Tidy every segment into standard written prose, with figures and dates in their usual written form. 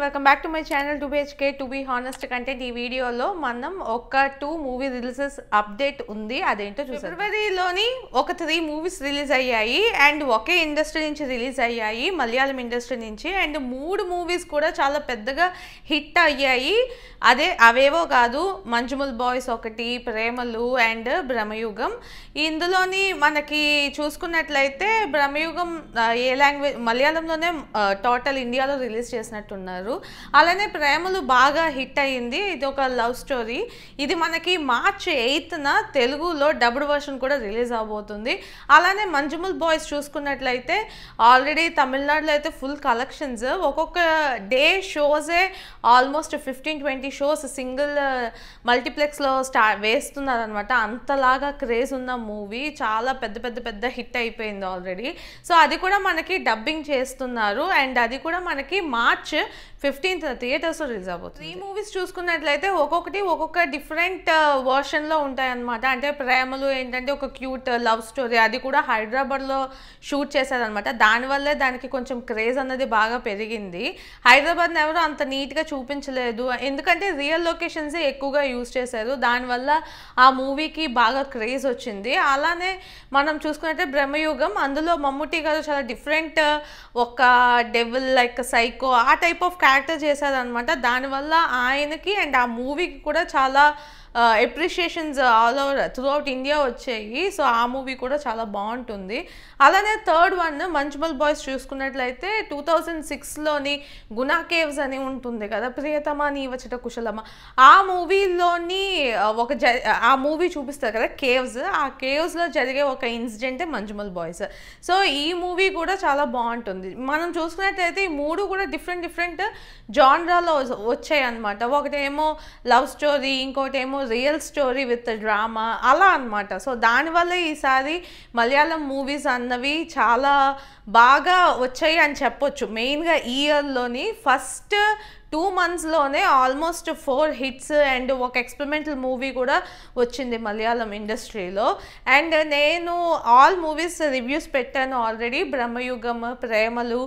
welcome back to my channel 2BHK to be honest content. ఈ వీడియోలో మనం ఒక 2 మూవీ రిలీజెస్ అప్డేట్ ఉంది, అదేంటో చూద్దాం. ఫిబ్రవరిలోని ఒక 3 మూవీస్ రిలీజ్ అయ్యాయి అండ్ ఒకే ఇండస్ట్రీ నుంచి రిలీజ్ అయ్యాయి, మలయాళం ఇండస్ట్రీ నుంచి. అండ్ 3 మూవీస్ కూడా చాలా పెద్దగా హిట్ అయ్యాయి. అవేవో కాదు, మంజుమల్ బాయ్స్ ఒకటి, ప్రేమలు అండ్ బ్రహ్మయుగం. ఇందులోని మనకి చూసుకున్నట్లయితే బ్రహ్మయుగం ఏ లాంగ్వేజ్, మలయాళంలోనే టోటల్ ఇండియాలో రిలీజ్ చేసినట్టున్నారు. అలానే ప్రేమలు బాగా హిట్ అయ్యింది, ఇది ఒక లవ్ స్టోరీ. ఇది మనకి మార్చ్ 8న తెలుగులో డబ్డ్ వర్షన్ కూడా రిలీజ్ అవబోతుంది. అలానే మంజుమల్ బాయ్స్ చూసుకున్నట్లయితే ఆల్రెడీ తమిళనాడులో అయితే ఫుల్ కలెక్షన్స్, ఒక్కొక్క డే షోసే ఆల్మోస్ట్ 15-20 షోస్ సింగిల్ మల్టీప్లెక్స్లో వేస్తున్నారు అనమాట. అంతలాగా క్రేజ్ ఉన్న మూవీ, చాలా పెద్ద హిట్ అయిపోయింది ఆల్రెడీ. సో అది కూడా మనకి డబ్బింగ్ చేస్తున్నారు అండ్ అది కూడా మనకి మార్చ్ 15th థియేటర్స్లో రిలీజ్ అవబోతుంది. 3 మూవీస్ చూసుకున్నట్లయితే ఒక్కొక్కటి ఒక్కొక్క డిఫరెంట్ వర్షన్లో ఉంటాయన్నమాట. అంటే ప్రేమలు ఏంటంటే ఒక క్యూట్ లవ్ స్టోరీ, అది కూడా హైదరాబాద్లో షూట్ చేశారనమాట. దానివల్లే దానికి కొంచెం క్రేజ్ అన్నది బాగా పెరిగింది. హైదరాబాద్ని ఎవరు అంత నీట్గా చూపించలేదు, ఎందుకంటే రియల్ లొకేషన్సే ఎక్కువగా యూజ్ చేశారు. దానివల్ల ఆ మూవీకి బాగా క్రేజ్ వచ్చింది. అలానే మనం చూసుకున్నట్టే బ్రహ్మయుగం, అందులో మమ్ముట్టి గారు చాలా డిఫరెంట్, ఒక డెవిల్ లైక్ సైకో ఆ టైప్ ఆఫ్ క్యారెక్టర్ చేశారనమాట. దానివల్ల ఆయనకి అండ్ ఆ మూవీకి కూడా చాలా appreciations all over through out India వచ్చాయి. సో ఆ మూవీ కూడా చాలా బాగుంటుంది. అలానే థర్డ్ వన్ మంజుమల్ బాయ్స్ చూసుకున్నట్లయితే 2006లోని గునా కేవ్స్ అని ఉంటుంది కదా, ప్రియతమా నీ వచ్చట కుశలమా, ఆ మూవీలోని ఆ మూవీ చూపిస్తారు కదా కేవ్స్, ఆ కేవ్స్లో జరిగే ఒక ఇన్సిడెంటే మంజుమల్ బాయ్స్. సో ఈ మూవీ కూడా చాలా బాగుంటుంది. మనం చూసుకున్నట్లయితే ఈ 3 కూడా డిఫరెంట్ జాన్రాలో వచ్చాయి అనమాట. ఒకటేమో లవ్ స్టోరీ, ఇంకోటేమో రియల్ స్టోరీ విత్ డ్రామా, అలా అనమాట. సో దానివల్ల ఈసారి మలయాళం మూవీస్ అన్నవి చాలా బాగా వచ్చాయి అని చెప్పొచ్చు. మెయిన్గా ఈ ఇయర్లోని ఫస్ట్ 2 monthsలోనే ఆల్మోస్ట్ 4 హిట్స్ అండ్ ఒక ఎక్స్పెరిమెంటల్ మూవీ కూడా వచ్చింది మలయాళం ఇండస్ట్రీలో. అండ్ నేను ఆల్ మూవీస్ రివ్యూస్ పెట్టాను ఆల్రెడీ, బ్రహ్మయుగం, ప్రేమలు,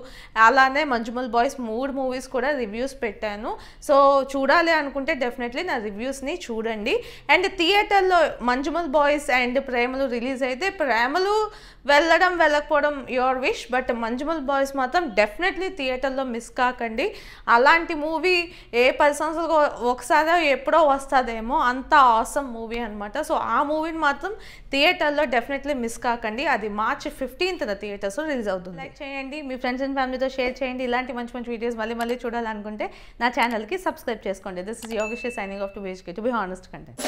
అలానే మంజుమల్ బాయ్స్ 3 మూవీస్ కూడా రివ్యూస్ పెట్టాను. సో చూడాలి అనుకుంటే డెఫినెట్లీ నా రివ్యూస్ని చూడండి. అండ్ థియేటర్లో Manjummel boys and Premalu release అయితే, ప్రేమలు వెళ్ళకపోవడం your wish, but Manjummel boys మాత్రం డెఫినెట్లీ థియేటర్లో మిస్ కాకండి. అలాంటి మూవీ ఏ 10 సంవత్సరాలకు ఒకసారి ఎప్పుడో వస్తుందేమో, అంత ఆసమ్ మూవీ అనమాట. సో ఆ మూవీని మాత్రం థియేటర్లో డెఫినెట్లీ మిస్ కాకండి. అది మార్చ్ 15th థియేటర్స్లో రిలీజ్ అవుతుంది. లైక్ చేయండి, మీ ఫ్రెండ్స్ అండ్ ఫ్యామిలీతో షేర్ చేయండి. ఇలాంటి మంచి వీడియోస్ మళ్ళీ చూడాలనుకుంటే నా ఛానల్కి సబ్స్క్రైబ్ చేసుకోండి. This is Yogeshwari signing off 2BHK to be honest content.